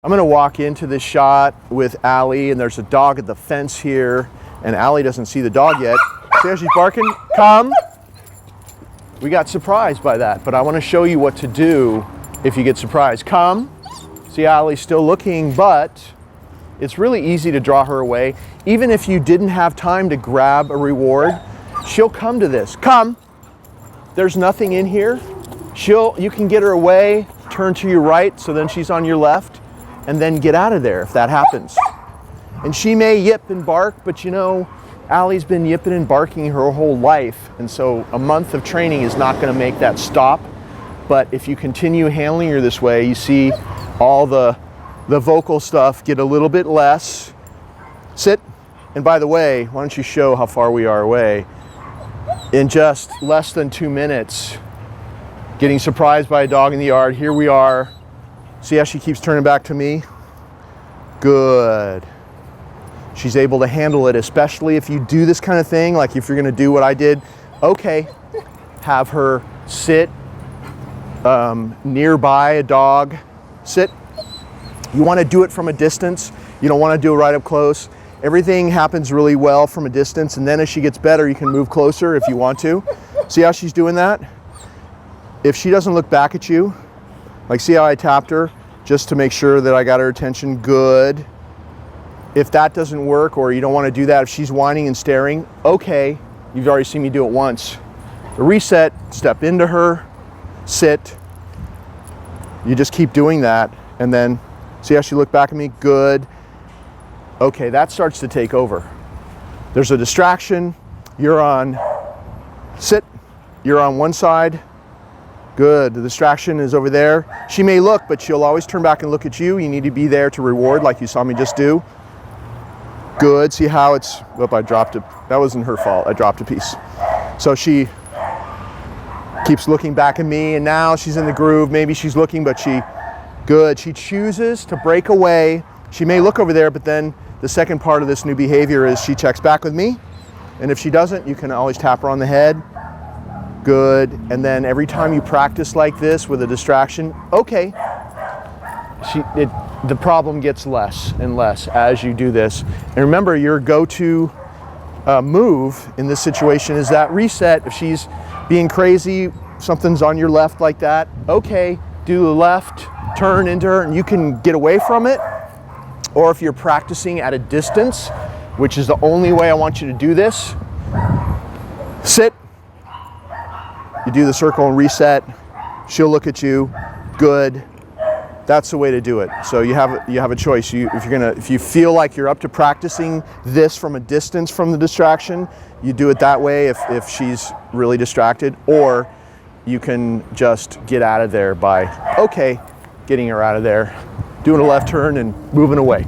I'm gonna walk into this shot with Allie, and there's a dog at the fence here, and Allie doesn't see the dog yet. See how she's barking? Come. We got surprised by that, but I wanna show you what to do if you get surprised. Come. See, Allie's still looking, but it's really easy to draw her away. Even if you didn't have time to grab a reward, she'll come to this. Come. There's nothing in here. You can get her away, turn to your right, so then she's on your left, and then get out of there if that happens. And she may yip and bark, but you know, Allie's been yipping and barking her whole life, and so a month of training is not going to make that stop. But if you continue handling her this way, you see all the vocal stuff get a little bit less. Sit. And by the way, why don't you show how far we are away? In just less than 2 minutes, getting surprised by a dog in the yard. Here we are. See how she keeps turning back to me? Good. She's able to handle it, especially if you do this kind of thing, like if you're gonna do what I did, okay, have her sit nearby a dog. Sit. You wanna do it from a distance. You don't wanna do it right up close. Everything happens really well from a distance, and then as she gets better, you can move closer if you want to. See how she's doing that? If she doesn't look back at you, like see how I tapped her just to make sure that I got her attention. Good. If that doesn't work, or you don't want to do that, if she's whining and staring, okay, you've already seen me do it once. The reset, step into her, sit. You just keep doing that, and then see how she looked back at me? Good. Okay, that starts to take over. There's a distraction. You're on sit. You're on one side. Good. The distraction is over there. She may look, but she'll always turn back and look at you. You need to be there to reward, like you saw me just do. Good. See how it's, oh, I dropped it. That wasn't her fault. I dropped a piece. So she keeps looking back at me, and now she's in the groove. Maybe she's looking, but good. She chooses to break away. She may look over there, but then the second part of this new behavior is she checks back with me. And if she doesn't, you can always tap her on the head. Good. And then every time you practice like this with a distraction, okay, the problem gets less and less as you do this. And remember, your go-to move in this situation is that reset. If she's being crazy, something's on your left like that, okay, do the left, turn into her, and you can get away from it. Or if you're practicing at a distance, which is the only way I want you to do this, sit. You do the circle and reset. She'll look at you. Good. That's the way to do it. So you have a choice. If you feel like you're up to practicing this from a distance from the distraction, you do it that way if she's really distracted, or you can just get out of there by, okay, getting her out of there, doing a left turn and moving away.